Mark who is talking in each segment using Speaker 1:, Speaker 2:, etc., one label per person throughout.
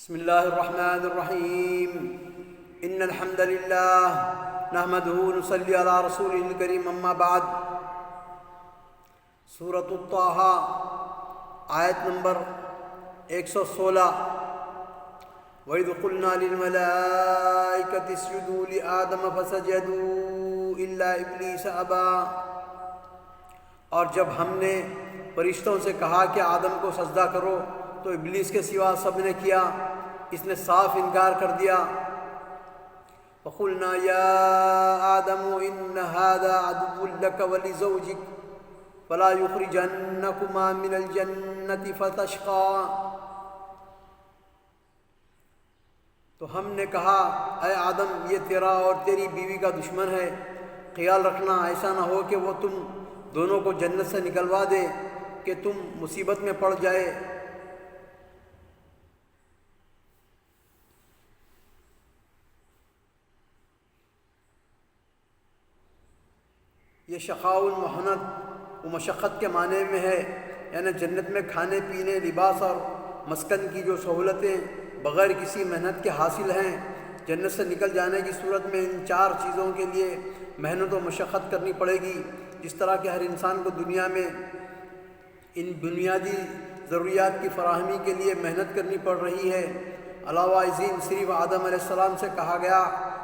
Speaker 1: بسم الله الرحمن الرحيم إن الحمد لله نحمده ونصلي على رسوله الكريم أما بعد سورة الطه آیت نمبر 116 وَإِذْ قُلْنَا لِلْمَلَائِكَةِ اسْجُدُوا لِآدَمَ فَسَجَدُوا إِلَّا إِبْلِيسَ أَبَى، اور جب ہم نے فرشتوں سے کہا کہ آدم کو سجدہ کرو تو ابلیس کے سوا سب نے کیا، اس نے صاف انکار کر دیا۔ فَقُلْنَا يَا آدَمُ إِنَّ هَذَا عَدُوٌّ لَكَ وَلِزَوْجِكَ فَلَا يُخْرِجَنَّكُمَا مِنَ الْجَنَّةِ فَتَشْقَىٰ۔ تو ہم نے کہا اے آدم، یہ تیرا اور تیری بیوی کا دشمن ہے، خیال رکھنا ایسا نہ ہو کہ وہ تم دونوں کو جنت سے نکلوا دے کہ تم مصیبت میں پڑ جائے۔ یہ شقاء المحنت و مشقت کے معنی میں ہے، یعنی جنت میں کھانے پینے، لباس اور مسکن کی جو سہولتیں بغیر کسی محنت کے حاصل ہیں، جنت سے نکل جانے کی صورت میں ان چار چیزوں کے لیے محنت و مشقت کرنی پڑے گی۔ جس طرح کہ ہر انسان کو دنیا میں ان بنیادی ضروریات کی فراہمی کے لیے محنت کرنی پڑ رہی ہے، علاوہ ازیں صرف آدم علیہ السلام سے کہا گیا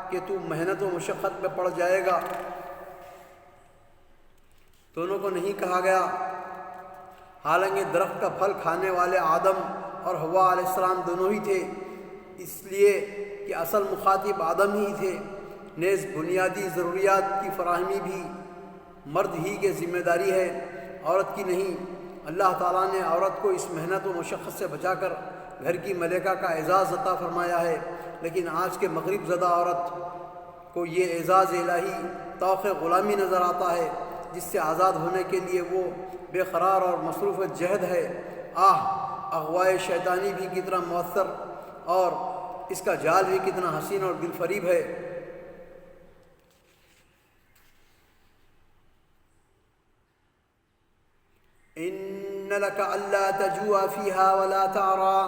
Speaker 1: کہ تو محنت و مشقت میں پڑ جائے گا، دونوں کو نہیں کہا گیا۔ حالانکہ درخت کا پھل کھانے والے آدم اور حوا علیہ السلام دونوں ہی تھے، اس لیے کہ اصل مخاطب آدم ہی تھے، نیز بنیادی ضروریات کی فراہمی بھی مرد ہی کی ذمہ داری ہے، عورت کی نہیں۔ اللہ تعالیٰ نے عورت کو اس محنت و مشقت سے بچا کر گھر کی ملکہ کا اعزاز عطا فرمایا ہے، لیکن آج کے مغرب زدہ عورت کو یہ اعزاز الہی طوق غلامی نظر آتا ہے، جس سے آزاد ہونے کے لیے وہ بے قرار اور مصروف جہد ہے۔ اغوائے شیطانی بھی کتنا مؤثر اور اس کا جال بھی کتنا حسین اور دل فریب ہے۔ ان لك الا تجوع فيها ولا تعرى،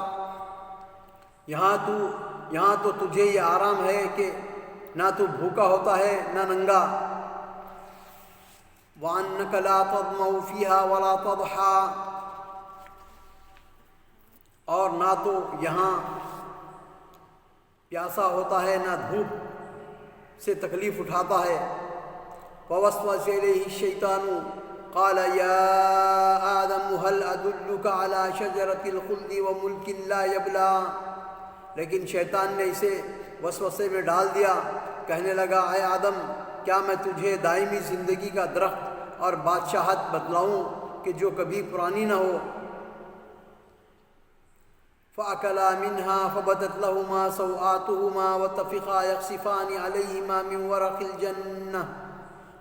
Speaker 1: یہاں تو تجھے یہ آرام ہے کہ نہ تو بھوکا ہوتا ہے نہ ننگا۔ وانك لا تظمأ فيها ولا تضحى، اور نہ تو یہاں پیاسا ہوتا ہے نہ دھوپ سے تکلیف اٹھاتا ہے۔ فوسوس إليه الشيطان قال يا آدم هل أدلك على شجرة الخلد وملك لا يبلى، لیکن شیطان نے اسے وسوسے میں ڈال دیا، کہنے لگا اے آدم، کیا میں تجھے دائمی زندگی کا درخت اور بادشاہت بتلاؤں کہ جو کبھی پرانی نہ ہو۔ فَأَكَلَا مِنْهَا فَبَدَتْ لَهُمَا سَوْآتُهُمَا وَطَفِقَا يَخْصِفَانِ عَلَيْهِمَا مِنْ وَرَقِ الْجَنَّةِ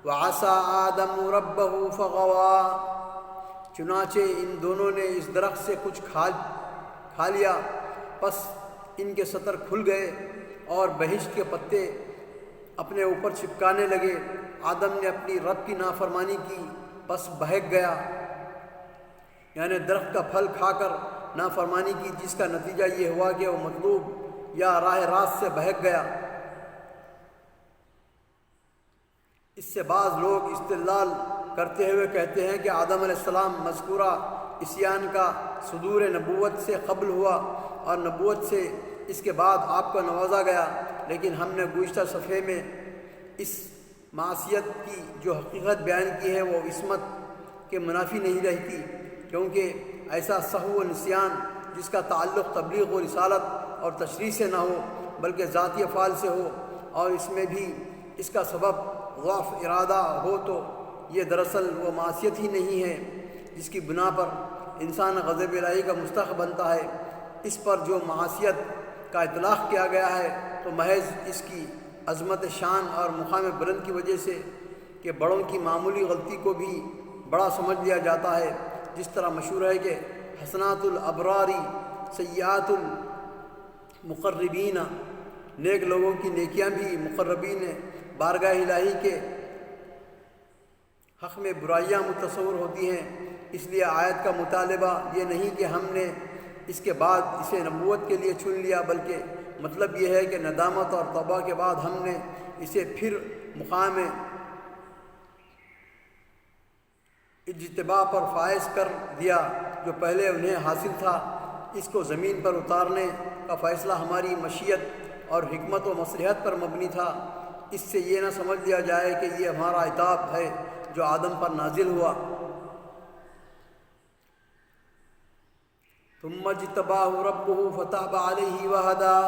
Speaker 1: وَعَصَىٰ آدَمُ رَبَّهُ فَغَوَىٰ، چنانچہ ان دونوں نے اس درخت سے کچھ کھا لیا، پس ان کے سطر کھل گئے اور بہشت کے پتے اپنے اوپر چپکانے لگے۔ آدم نے اپنی رب کی نافرمانی کی، پس بہک گیا، یعنی درخت کا پھل کھا کر نافرمانی کی، جس کا نتیجہ یہ ہوا کہ وہ مطلوب یا راہ راست سے بہک گیا۔ اس سے بعض لوگ استدلال کرتے ہوئے کہتے ہیں کہ آدم علیہ السلام مذکورہ عصیان کا صدور نبوت سے قبل ہوا اور نبوت سے اس کے بعد آپ کو نوازا گیا، لیکن ہم نے گزشتہ صفحے میں اس معصیت کی جو حقیقت بیان کی ہے وہ عصمت کے منافی نہیں رہتی، کیونکہ ایسا سہو و نسیان جس کا تعلق تبلیغ و رسالت اور تشریح سے نہ ہو بلکہ ذاتی افعال سے ہو، اور اس میں بھی اس کا سبب ضعف ارادہ ہو، تو یہ دراصل وہ معصیت ہی نہیں ہے جس کی بنا پر انسان غضب الہی کا مستحق بنتا ہے۔ اس پر جو معصیت کا اطلاق کیا گیا ہے تو محض اس کی عظمت شان اور مقام بلند کی وجہ سے کہ بڑوں کی معمولی غلطی کو بھی بڑا سمجھ لیا جاتا ہے، جس طرح مشہور ہے کہ حسنات الابراری سیئات المقربین، نیک لوگوں کی نیکیاں بھی مقربین بارگاہ الہی کے حق میں برائیاں متصور ہوتی ہیں۔ اس لیے آیت کا مطالبہ یہ نہیں کہ ہم نے اس کے بعد اسے نبوت کے لیے چن لیا، بلکہ مطلب یہ ہے کہ ندامت اور توبہ کے بعد ہم نے اسے پھر مقام اجتباء پر فائز کر دیا جو پہلے انہیں حاصل تھا۔ اس کو زمین پر اتارنے کا فیصلہ ہماری مشیت اور حکمت و مصلحت پر مبنی تھا۔ اس سے یہ نہ سمجھ لیا جائے کہ یہ ہمارا عتاب ہے جو آدم پر نازل ہوا۔ ثم اجتباه ربه فتاب عليه وهدى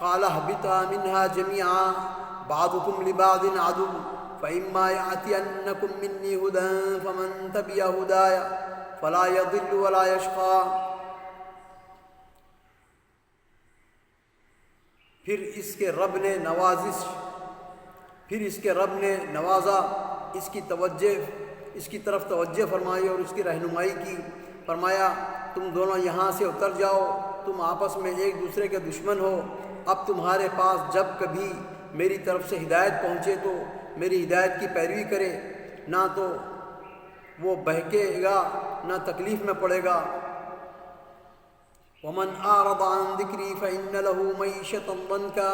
Speaker 1: قال اهبطا منها جميعا بعضكم لبعض عدو فإما يأتينكم مني هدى فمن تبع هداي فلا يضل ولا يشقى۔ پھر اس کے رب نے نوازا، اس کی طرف توجہ فرمائی اور اس کی رہنمائی کی۔ فرمایا تم دونوں یہاں سے اتر جاؤ، تم آپس میں ایک دوسرے کے دشمن ہو۔ اب تمہارے پاس جب کبھی میری طرف سے ہدایت پہنچے تو میری ہدایت کی پیروی کرے، نہ تو وہ بہکے گا نہ تکلیف میں پڑے گا۔ ومن اعرض عن ذکری فإن له معیشة ضنکا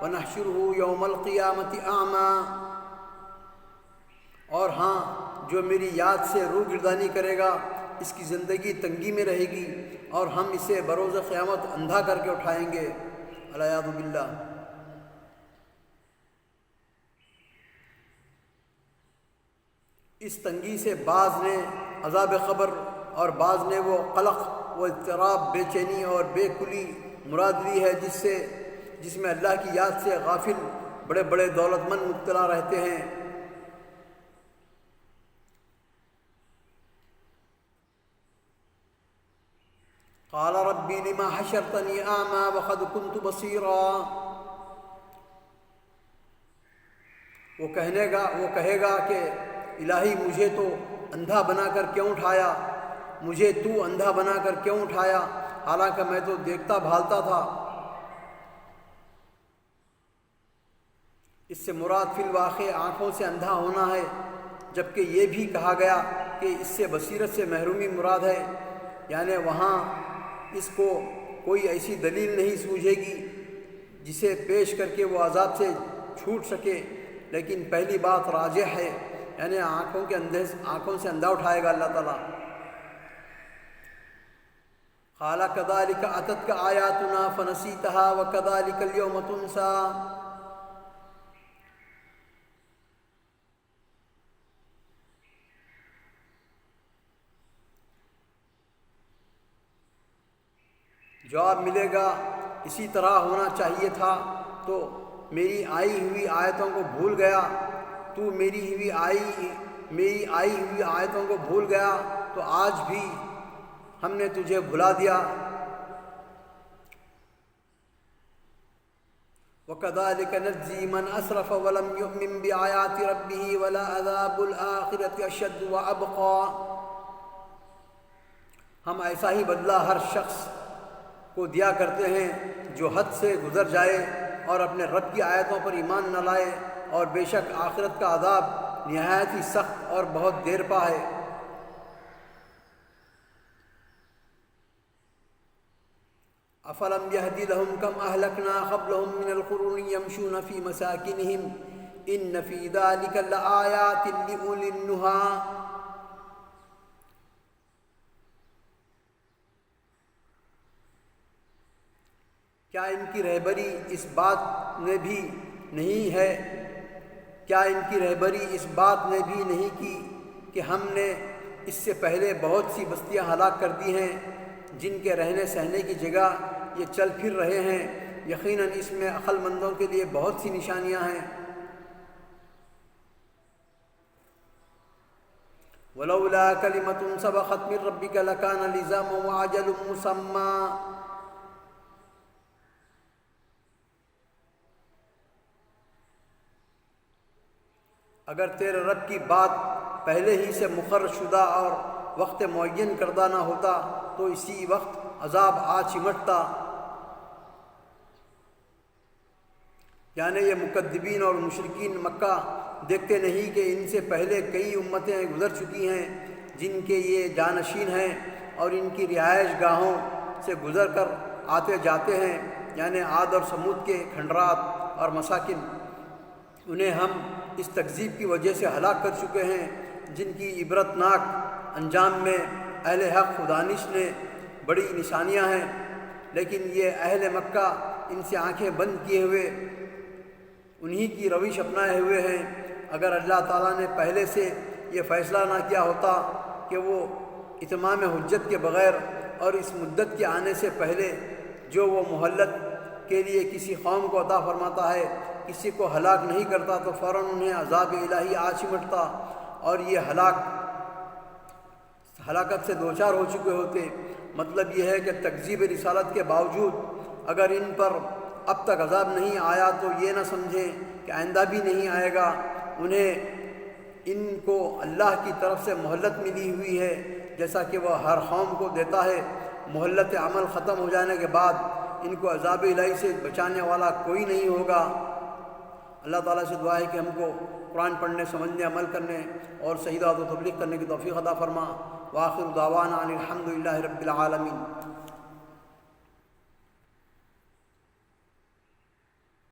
Speaker 1: ونحشره یوم القیامة اعمی۔ اور ہاں، جو میری یاد سے روگردانی کرے گا اس کی زندگی تنگی میں رہے گی اور ہم اسے بروز قیامت اندھا کر کے اٹھائیں گے، والعیاذ باللہ۔ اس تنگی سے بعض نے عذاب قبر اور بعض نے وہ قلق و اضطراب، بے چینی اور بے کلی مراد لی ہے جس میں اللہ کی یاد سے غافل بڑے بڑے دولت مند مبتلا رہتے ہیں۔ قال ربی لما حشرتنی اعمی وقد كنت بصیرا۔ وہ کہے گا کہ الہی مجھے تو اندھا بنا کر کیوں اٹھایا، مجھے تو اندھا بنا کر کیوں اٹھایا، حالانکہ میں تو دیکھتا بھالتا تھا۔ اس سے مراد فی الواقع آنکھوں سے اندھا ہونا ہے، جبکہ یہ بھی کہا گیا کہ اس سے بصیرت سے محرومی مراد ہے، یعنی وہاں اس کو کوئی ایسی دلیل نہیں سوجھے گی جسے پیش کر کے وہ عذاب سے چھوٹ سکے، لیکن پہلی بات راجح ہے، یعنی آنکھوں سے اندھا اٹھائے گا اللہ تعالیٰ۔ قال كذلك أتتك آياتنا فنسيتها وكذلك اليوم تنسى۔ جواب ملے گا اسی طرح ہونا چاہیے تھا، تو میری آئی ہوئی آیتوں کو بھول گیا، تو میری آئی ہوئی آیتوں کو بھول گیا تو آج بھی ہم نے تجھے بھلا دیا۔ وَكَذَلِكَ نَجْزِي مَنْ أَسْرَفَ وَلَمْ يُؤْمِنْ بِآيَاتِ رَبِّهِ وَلَعَذَابُ الْآخِرَةِ أَشَدُّ وَأَبْقَى۔ ہم ایسا ہی بدلہ ہر شخص کو دیا کرتے ہیں جو حد سے گزر جائے اور اپنے رب کی آیتوں پر ایمان نہ لائے، اور بے شک آخرت کا عذاب نہایت ہی سخت اور بہت دیر پا ہے۔ افلم یہدی لہم کم اہلکنا قبلہم من القرون یمشون فی مساکنہم ان فی ذلک لآیات لأولی النہی۔ کیا ان کی رہبری اس بات نے بھی نہیں کی کہ ہم نے اس سے پہلے بہت سی بستیاں ہلاک کر دی ہیں جن کے رہنے سہنے کی جگہ یہ چل پھر رہے ہیں، یقیناً اس میں عقل مندوں کے لیے بہت سی نشانیاں ہیں۔ وَلَوْلَا كَلِمَةٌ سَبَقَتْ مِنْ رَبِّكَ لَكَانَ لِزَامًا وَأَجَلٌ مُّسَمًّى۔ اگر تیرے رب کی بات پہلے ہی سے مقرر شدہ اور وقت معین کردہ نہ ہوتا تو اسی وقت عذاب آ چمٹتا۔ یعنی یہ مکذبین اور مشرکین مکہ دیکھتے نہیں کہ ان سے پہلے کئی امتیں گزر چکی ہیں جن کے یہ جانشین ہیں، اور ان کی رہائش گاہوں سے گزر کر آتے جاتے ہیں، یعنی عاد اور سمود کے کھنڈرات اور مساکن، انہیں ہم اس تکذیب کی وجہ سے ہلاک کر چکے ہیں، جن کی عبرتناک انجام میں اہل حق خدانش نے بڑی نشانیاں ہیں، لیکن یہ اہل مکہ ان سے آنکھیں بند کیے ہوئے انہی کی روش اپنائے ہوئے ہیں۔ اگر اللہ تعالیٰ نے پہلے سے یہ فیصلہ نہ کیا ہوتا کہ وہ اتمام حجت کے بغیر اور اس مدت کے آنے سے پہلے جو وہ مہلت کے لیے کسی قوم کو عطا فرماتا ہے کسی کو ہلاک نہیں کرتا تو فوراً انہیں عذاب الہی آ چمٹتا اور یہ ہلاکت سے دوچار ہو چکے ہوتے۔ مطلب یہ ہے کہ تکذیب رسالت کے باوجود اگر ان پر اب تک عذاب نہیں آیا تو یہ نہ سمجھیں کہ آئندہ بھی نہیں آئے گا۔ انہیں ان کو اللہ کی طرف سے مہلت ملی ہوئی ہے، جیسا کہ وہ ہر قوم کو دیتا ہے۔ مہلت عمل ختم ہو جانے کے بعد ان کو عذاب الہی سے بچانے والا کوئی نہیں ہوگا۔ اللہ تعالیٰ سے دعا ہے کہ ہم کو قرآن پڑھنے، سمجھنے، عمل کرنے اور صحیح دعوت و تبلیغ کرنے کی توفیق عطا فرما۔ وآخر دعوانا ان الحمد للہ رب العالمین۔